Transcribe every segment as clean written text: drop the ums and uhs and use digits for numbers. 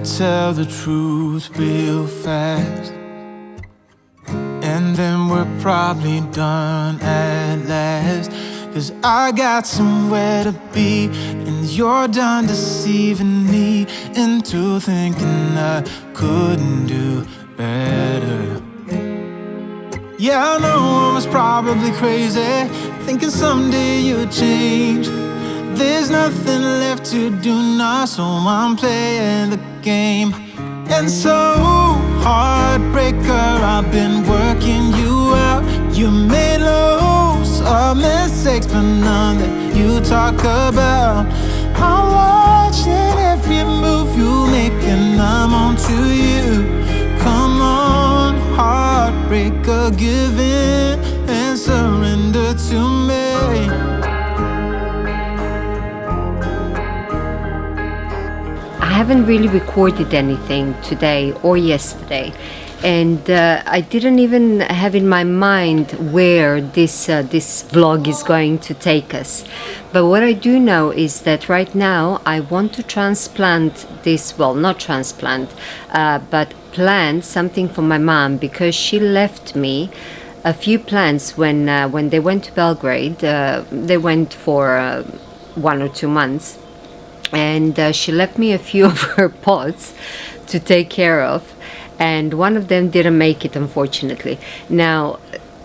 tell the truth real fast, and then we're probably done at last. 'Cause I got somewhere to be, and you're done deceiving me into thinking I couldn't do better. Yeah, I know I was probably crazy, thinking someday you'd change. There's nothing left to do now, so I'm playing the game. And so, heartbreaker, I've been working you out. You made loads of mistakes, but none that you talk about. I'm watching every move you make, and I'm on to you. Come on, heartbreaker, give in and surrender to me. I haven't really recorded anything today or yesterday, and I didn't even have in my mind where this vlog is going to take us. But what I do know is that right now I want to transplant this, well, not transplant, but plant something for my mom, because she left me a few plants when they went to Belgrade. They went for 1 or 2 months. And she left me a few of her pots to take care of, and one of them didn't make it, unfortunately. Now,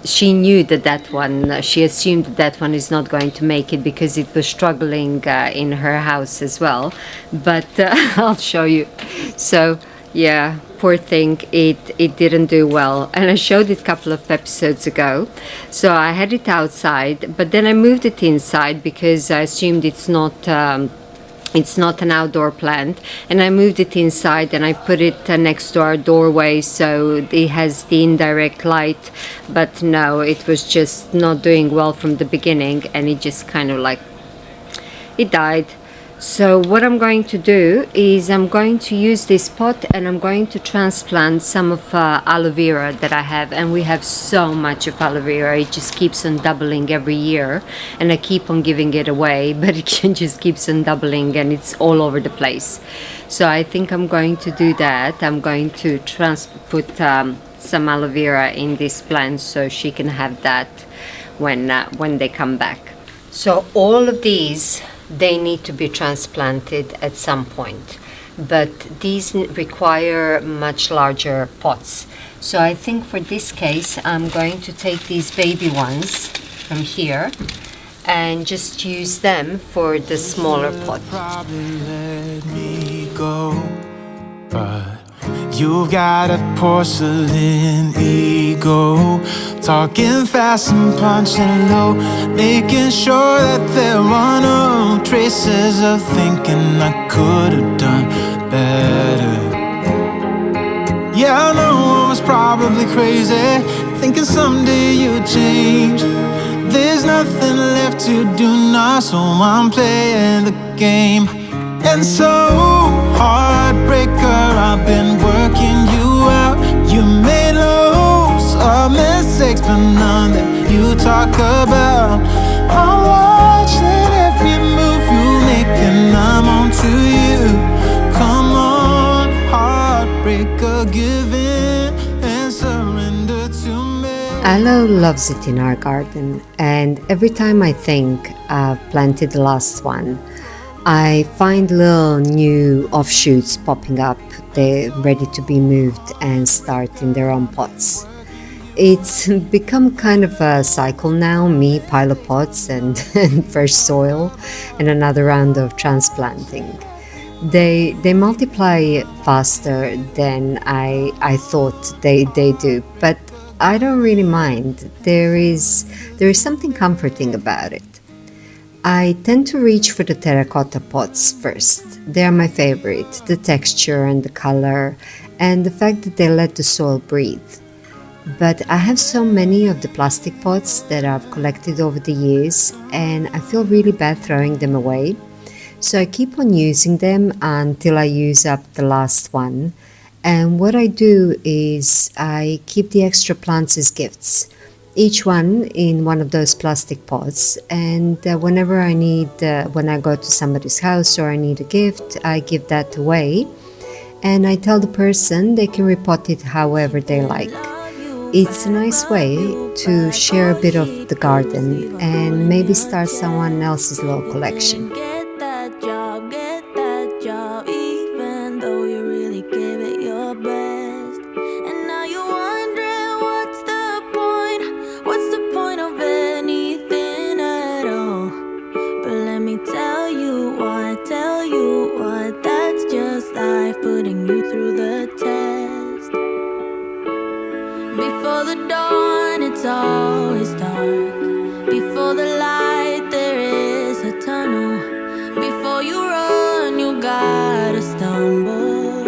she knew that one, she assumed that one is not going to make it because it was struggling in her house as well. But I'll show you. So yeah, poor thing, it didn't do well, and I showed it a couple of episodes ago. So I had it outside, but then I moved it inside because I assumed it's not an outdoor plant, and I moved it inside and I put it next to our doorway so it has the indirect light. But no, it was just not doing well from the beginning, and it just kind of like, it died. So what I'm going to do is I'm going to use this pot, and I'm going to transplant some of aloe vera that I have, and we have so much of aloe vera. It just keeps on doubling every year, and I keep on giving it away, but it just keeps on doubling, and it's all over the place. So I think I'm going to do that. I'm going to put some aloe vera in this plant so she can have that when they come back. So all of these, they need to be transplanted at some point, but these require much larger pots. So I think for this case I'm going to take these baby ones from here and just use them for the smaller pot. You've got a porcelain ego, talking fast and punching low, making sure that there are no traces of thinking I could have done better. Yeah, I know I was probably crazy, thinking someday you'd change. There's nothing left to do now, so I'm playing the game. And so, heartbreaker, I've been working you out. You made loads of mistakes, but none that you talk about. I'm watching every move you make, and I'm on to you. Come on, heartbreaker, give in and surrender to me. Aloe loves it in our garden, and every time I think I've planted the last one, I find little new offshoots popping up. They're ready to be moved and start in their own pots. It's become kind of a cycle now, me pile of pots and fresh soil and another round of transplanting. They multiply faster than I thought they do, but I don't really mind. There is something comforting about it. I tend to reach for the terracotta pots first. They are my favorite, the texture and the color and the fact that they let the soil breathe. But I have so many of the plastic pots that I've collected over the years, and I feel really bad throwing them away. So I keep on using them until I use up the last one. And what I do is I keep the extra plants as gifts, each one in one of those plastic pots, and whenever I need, when I go to somebody's house or I need a gift, I give that away. and I tell the person they can repot it however they like. It's a nice way to share a bit of the garden and maybe start someone else's little collection. Get that job, even though you really give it your best. And now you're wondering what's the point of anything at all? But let me tell you what, that's just life putting you through the test. Before the dawn, it's always dark. Before the light, there is a tunnel. Before you run, you gotta stumble.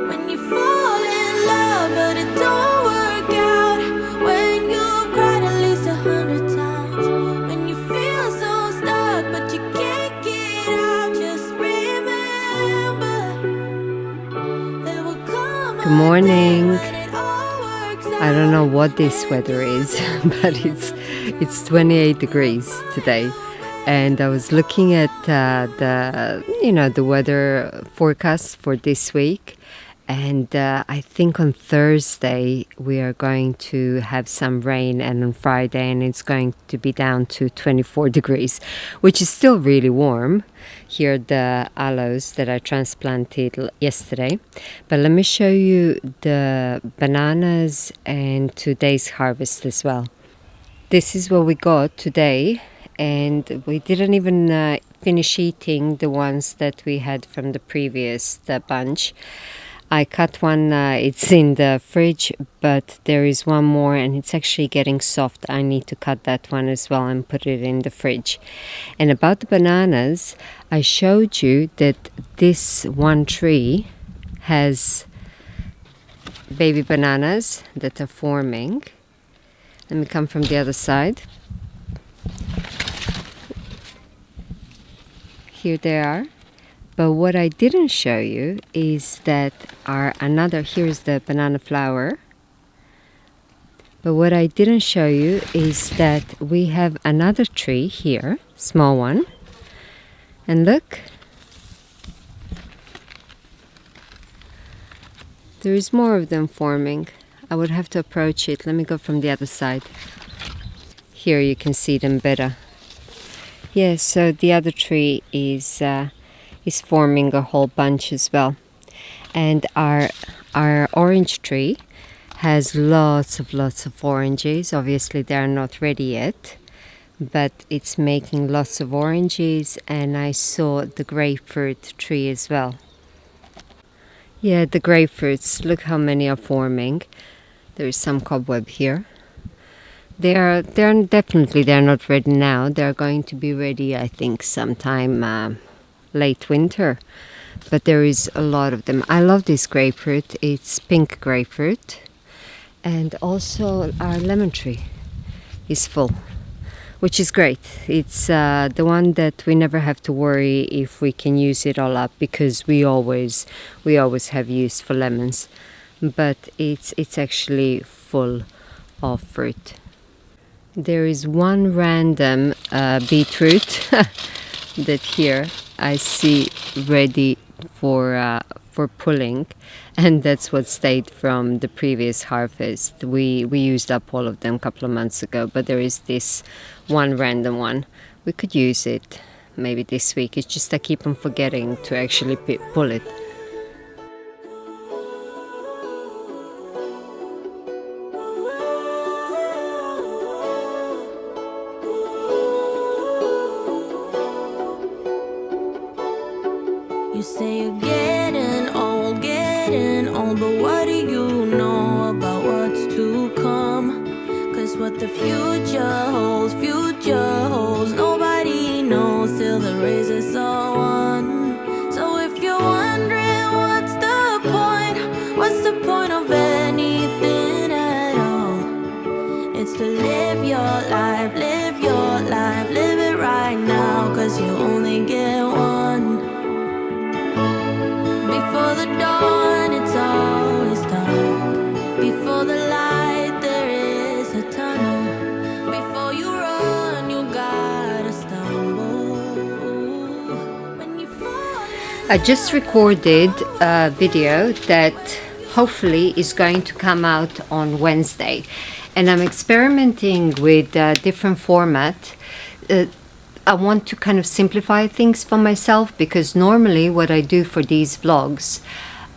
When you fall in love, but it don't work out. When you've cried at least 100 times. When you feel so stuck, but you can't get out. Just remember, there will come Good morning. a day when it all works out. I don't know what this weather is, but it's 28 degrees today. And I was looking at the weather forecast for this week, and I think on Thursday we are going to have some rain, and on Friday and it's going to be down to 24 degrees, which is still really warm. Here are the aloes that I transplanted yesterday. But let me show you the bananas and today's harvest as well. This is what we got today. And we didn't even finish eating the ones that we had from the previous bunch. I cut one, it's in the fridge, but there is one more and it's actually getting soft. I need to cut that one as well and put it in the fridge. And about the bananas, I showed you that this one tree has baby bananas that are forming. Let me come from the other side. Here they are. But what I didn't show you is that here's the banana flower. But what I didn't show you is that we have another tree here, small one. And look, there is more of them forming. I would have to approach it. Let me go from the other side. Here you can see them better. Yes, so the other tree is forming a whole bunch as well. And our orange tree has lots of oranges. Obviously they are not ready yet, but it's making lots of oranges. And I saw the grapefruit tree as well. Yeah, the grapefruits, look how many are forming. There is some cobweb here. They're not ready now. They're going to be ready, I think, sometime late winter. But there is a lot of them. I love this grapefruit. It's pink grapefruit. And also our lemon tree is full, which is great. It's the one that we never have to worry if we can use it all up, because we always have use for lemons. But it's actually full of fruit. There is one random beetroot that here I see ready for pulling, and that's what stayed from the previous harvest. We used up all of them a couple of months ago, but there is this one random one. We could use it maybe this week. It's just I keep on forgetting to actually pull it. You say you're getting old, but what do you know about what's to come? 'Cause what the future holds, nobody knows till the race is all won. So if you're wondering what's the point of anything at all? It's to live your life, live it right now, 'cause you only get one. Before the dawn, it's always dark. Before the light, there is a tunnel. Before you run, you gotta stumble. I just recorded a video that hopefully is going to come out on Wednesday, and I'm experimenting with a different format. I want to kind of simplify things for myself, because normally what I do for these vlogs,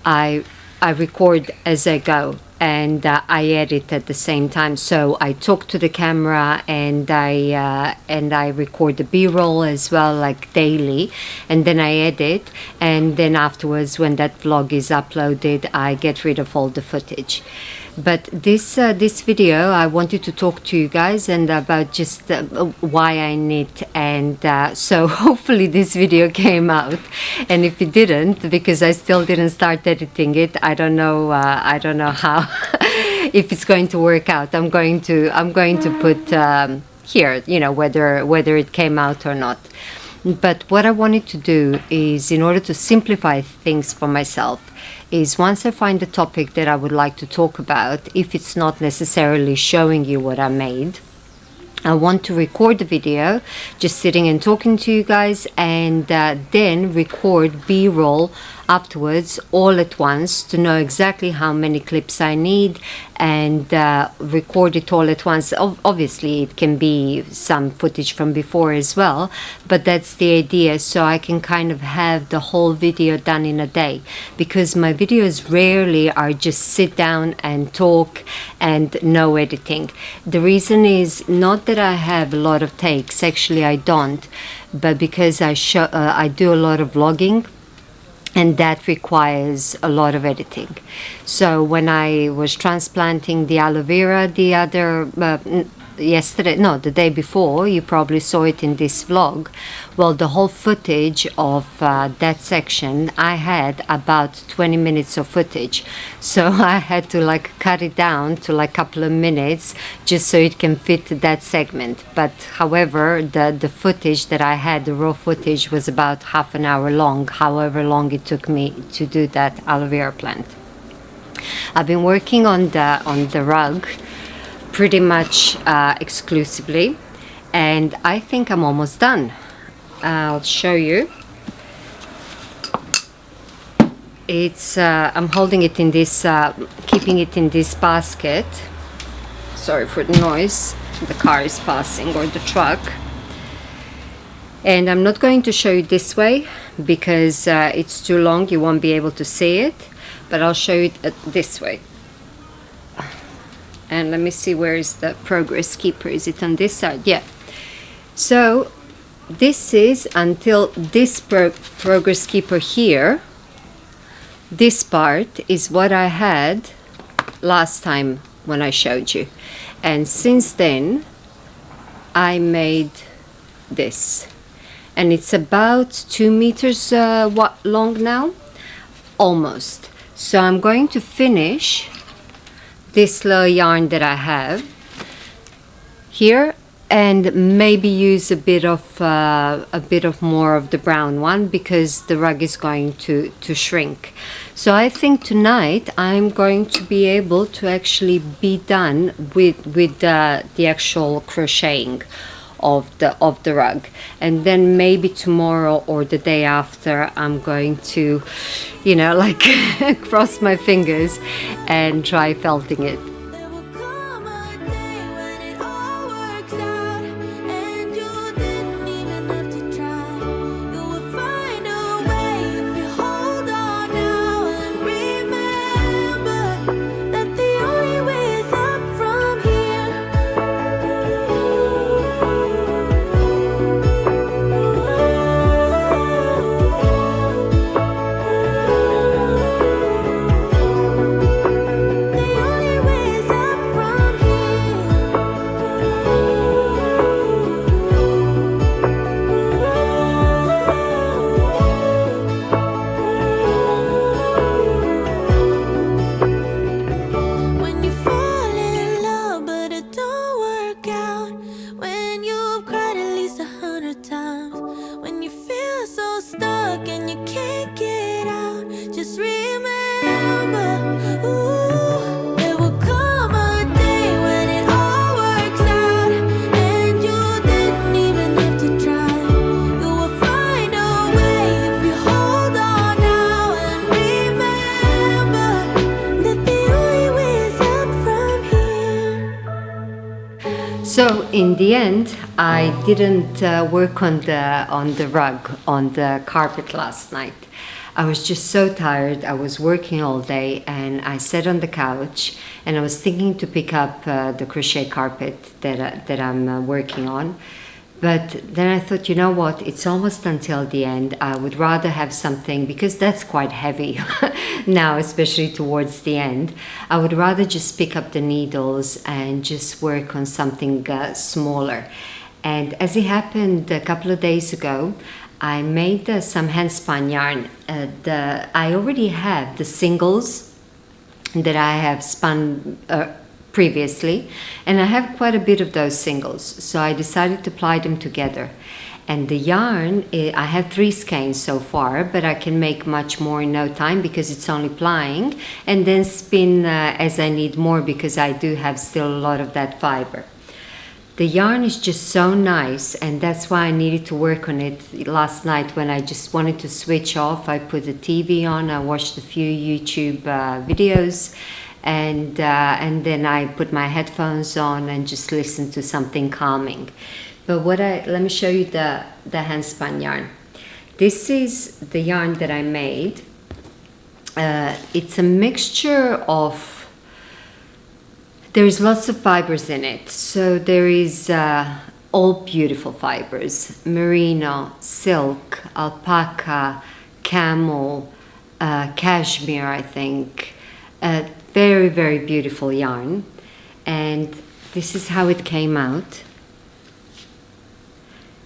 I record as I go, and I edit at the same time. So I talk to the camera, and I record the B-roll as well, like daily, and then I edit, and then afterwards, when that vlog is uploaded, I get rid of all the footage. But this video, I wanted to talk to you guys and about just why I knit, and so hopefully this video came out. And if it didn't, because I still didn't start editing it, I don't know how if it's going to work out. I'm going to put here, you know, whether it came out or not. But what I wanted to do is, in order to simplify things for myself, is once I find a topic that I would like to talk about, if it's not necessarily showing you what I made, I want to record the video, just sitting and talking to you guys, and then record B-roll afterwards all at once to know exactly how many clips I need, and record it all at once. Obviously it can be some footage from before as well, but that's the idea, so I can kind of have the whole video done in a day, because my videos rarely are just sit down and talk and no editing. The reason is not that I have a lot of takes, actually I don't, but because I do a lot of vlogging, and that requires a lot of editing. So when I was transplanting the aloe vera the day before, you probably saw it in this vlog. Well, the whole footage of that section, I had about 20 minutes of footage, so I had to like cut it down to like a couple of minutes just so it can fit that segment. But however, the footage that I had, the raw footage, was about half an hour long, however long it took me to do that aloe vera plant. I've been working on the rug pretty much exclusively, and I think I'm almost done. I'll show you. It's I'm holding it in this, keeping it in this basket. Sorry for the noise, the car is passing, or the truck. And I'm not going to show you this way because it's too long, you won't be able to see it, but I'll show you it this way. And let me see, where is the progress keeper? Is it on this side? Yeah. So this is until this progress keeper here. This part is what I had last time when I showed you. And since then, I made this. And it's about 2 meters long now, almost. So I'm going to finish this little yarn that I have here, and maybe use a bit of more of the brown one, because the rug is going to shrink. So I think tonight I'm going to be able to actually be done with the actual crocheting of the rug, and then maybe tomorrow or the day after I'm going to, you know, like cross my fingers and try felting it. The only way So in the end, I didn't work on the rug, on the carpet last night. I was just so tired. I was working all day, and I sat on the couch, and I was thinking to pick up the crochet carpet that I'm working on. But then I thought, you know what, it's almost until the end. I would rather have something, because that's quite heavy now, especially towards the end. I would rather just pick up the needles and just work on something smaller. And as it happened a couple of days ago, I made some handspun yarn. I already have the singles that I have spun previously, and I have quite a bit of those singles, so I decided to ply them together. And the yarn, I have 3 skeins so far, but I can make much more in no time because it's only plying, and then spin as I need more, because I do have still a lot of that fiber. The yarn is just so nice, and that's why I needed to work on it last night when I just wanted to switch off. I put the TV on, I watched a few YouTube videos, and then I put my headphones on and just listened to something calming. But let me show you the handspun yarn. This is the yarn that I made. It's a mixture of, there's lots of fibers in it. So there is all beautiful fibers: merino, silk, alpaca, camel, cashmere, I think. Very, very beautiful yarn. And this is how it came out.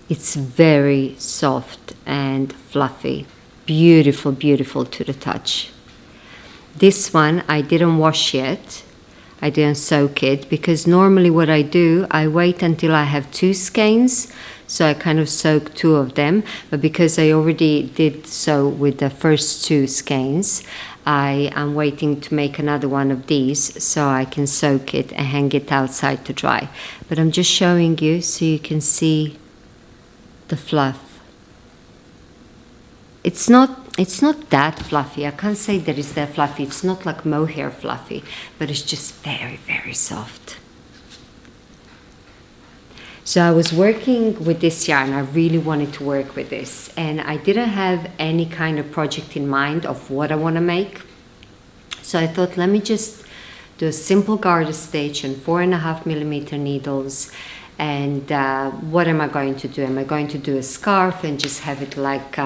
It's very soft and fluffy. Beautiful, beautiful to the touch. This one I didn't wash yet. I didn't soak it, because normally what I do, I wait until I have 2 skeins, so I kind of soak 2 of them. But because I already did so with the first 2 skeins, I am waiting to make another one of these so I can soak it and hang it outside to dry. But I'm just showing you so you can see the fluff. It's not that fluffy. I can't say that it's that fluffy. It's not like mohair fluffy, but it's just very, very soft. So I was working with this yarn. I really wanted to work with this, and I didn't have any kind of project in mind of what I want to make. So I thought, let me just do a simple garter stitch on 4.5mm needles. And what am I going to do? Am I going to do a scarf and just have it like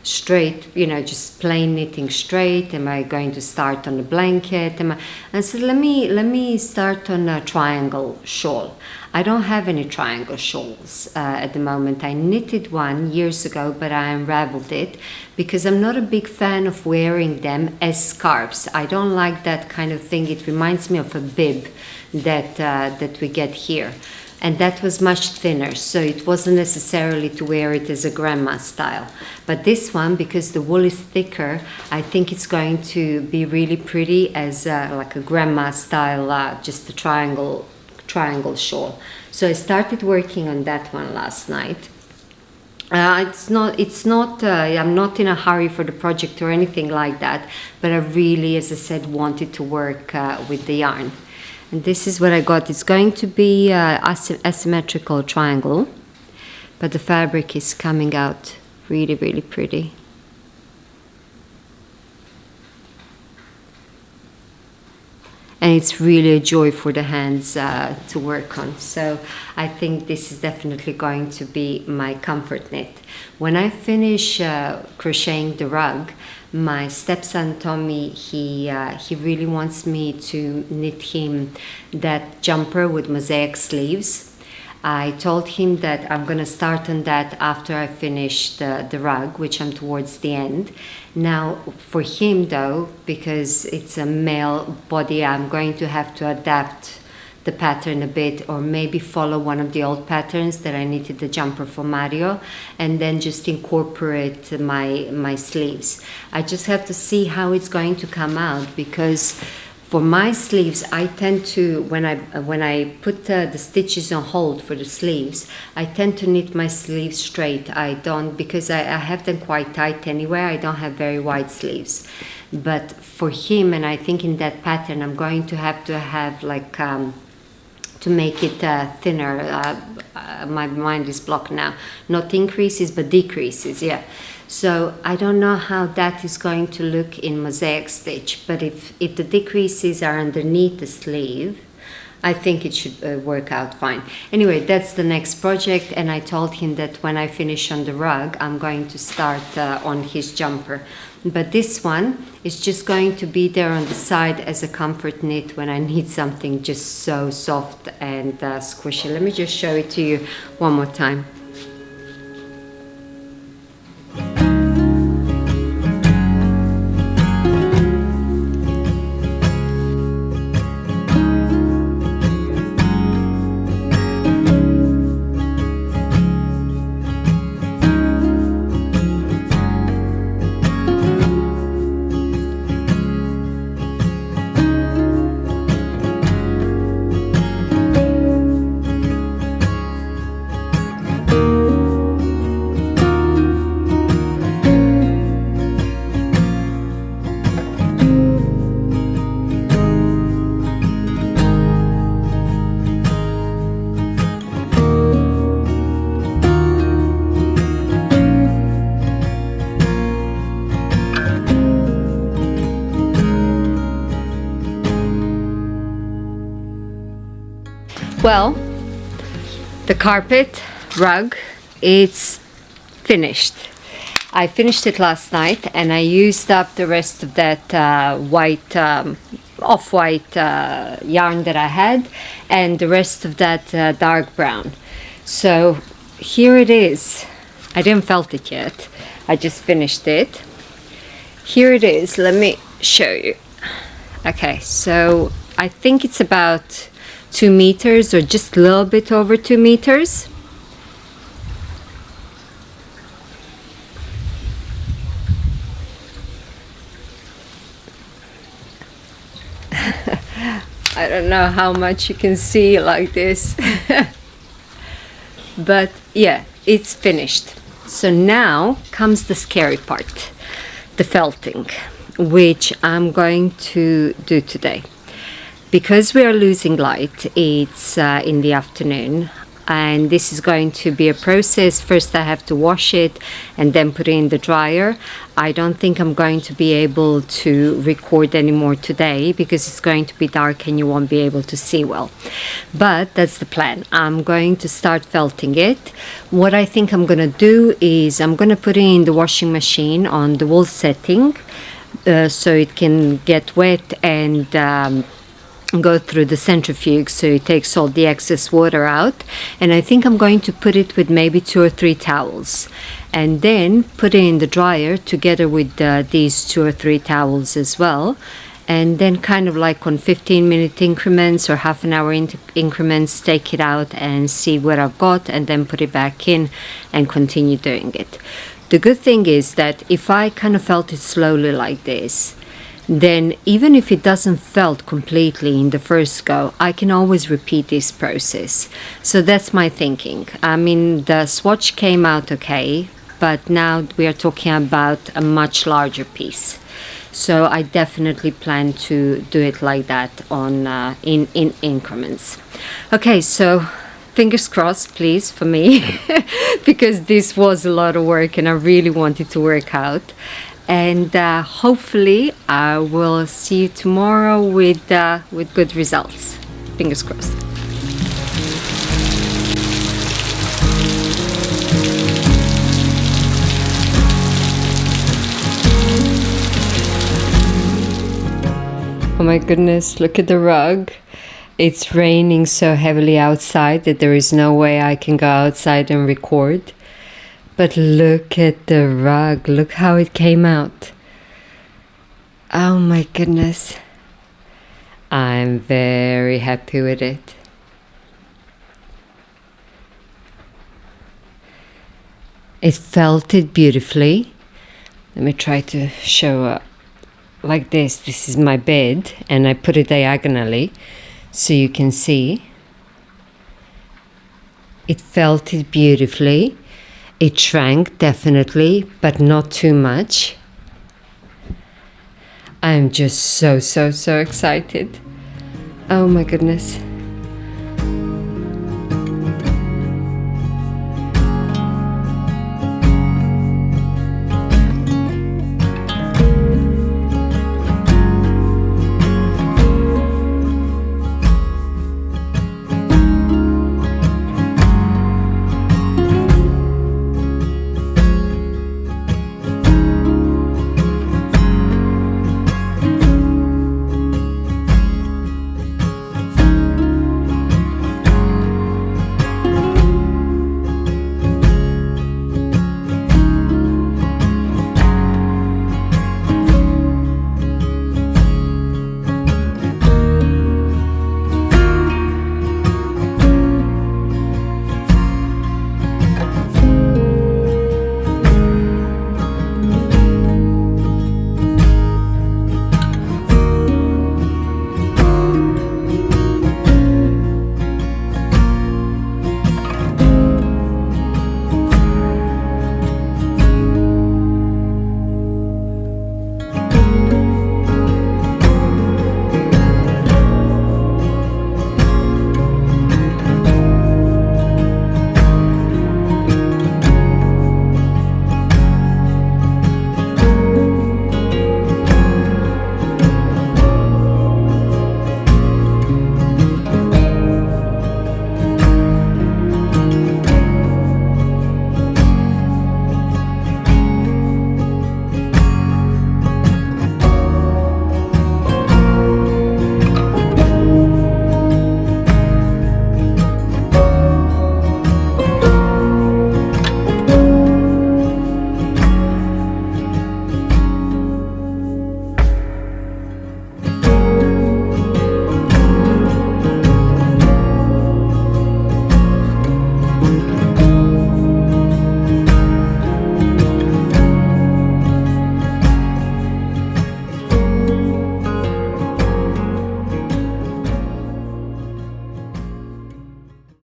straight, you know, just plain knitting straight? Am I going to start on a blanket? And so let me start on a triangle shawl. I don't have any triangle shawls at the moment. I knitted one years ago, but I unraveled it because I'm not a big fan of wearing them as scarves. I don't like that kind of thing. It reminds me of a bib that we get here. And that was much thinner, so it wasn't necessarily to wear it as a grandma style. But this one, because the wool is thicker, I think it's going to be really pretty as like a grandma style, just a triangle shawl. So I started working on that one last night. I'm not in a hurry for the project or anything like that, but I really, as I said, wanted to work with the yarn. And this is what I got. It's going to be asymmetrical triangle, but the fabric is coming out really, really pretty. And it's really a joy for the hands to work on. So I think this is definitely going to be my comfort knit. When I finish crocheting the rug, my stepson Tommy, he really wants me to knit him that jumper with mosaic sleeves. I told him that I'm going to start on that after I finish the rug, which I'm towards the end. Now, for him though, because it's a male body, I'm going to have to adapt the pattern a bit, or maybe follow one of the old patterns that I knitted the jumper for Mario, and then just incorporate my sleeves. I just have to see how it's going to come out, because for my sleeves, I tend to, when I put the stitches on hold for the sleeves, I tend to knit my sleeves straight. I don't, because I have them quite tight anyway. I don't have very wide sleeves. But for him, and I think in that pattern, I'm going to have like to make it thinner. My mind is blocked now. Not increases, but decreases, yeah. So I don't know how that is going to look in mosaic stitch, but if the decreases are underneath the sleeve, I think it should work out fine. Anyway, that's the next project, and I told him that when I finish on the rug, I'm going to start on his jumper. But this one is just going to be there on the side as a comfort knit when I need something just so soft and squishy. Let me just show it to you one more time. Well, the carpet rug is finished. I finished it last night and I used up the rest of that white, off-white yarn that I had, and the rest of that dark brown. So here it is. I didn't felt it yet. I just finished it. Here it is. Let me show you. Okay, so I think it's about 2 meters or just a little bit over 2 meters. I don't know how much you can see like this. But yeah, it's finished. So now comes the scary part, the felting, which I'm going to do today. Because we are losing light, it's in the afternoon, and this is going to be a process. First I have to wash it and then put it in the dryer. I don't think I'm going to be able to record anymore today because it's going to be dark and you won't be able to see well. But that's the plan. I'm going to start felting it. What I think I'm going to do is I'm going to put it in the washing machine on the wool setting so it can get wet and go through the centrifuge so it takes all the excess water out. And I think I'm going to put it with maybe 2 or 3 towels and then put it in the dryer together with these 2 or 3 towels as well, and then kind of like on 15-minute increments or half an hour increments take it out and see what I've got and then put it back in and continue doing it. The good thing is that if I kind of felt it slowly like this, then even if it doesn't felt completely in the first go, I can always repeat this process. So that's my thinking. I mean, the swatch came out okay, but now we are talking about a much larger piece. So I definitely plan to do it like that on in increments. Okay, so fingers crossed, please, for me, because this was a lot of work and I really wanted to work out. And hopefully I will see you tomorrow with good results. Fingers crossed. Oh my goodness, look at the rug. It's raining so heavily outside that there is no way I can go outside and record. But look at the rug, look how it came out. Oh my goodness. I'm very happy with it. It felted beautifully. Let me try to show up like this. This is my bed and I put it diagonally so you can see. It felted beautifully. It shrank definitely, but not too much. I'm just so excited. Oh my goodness.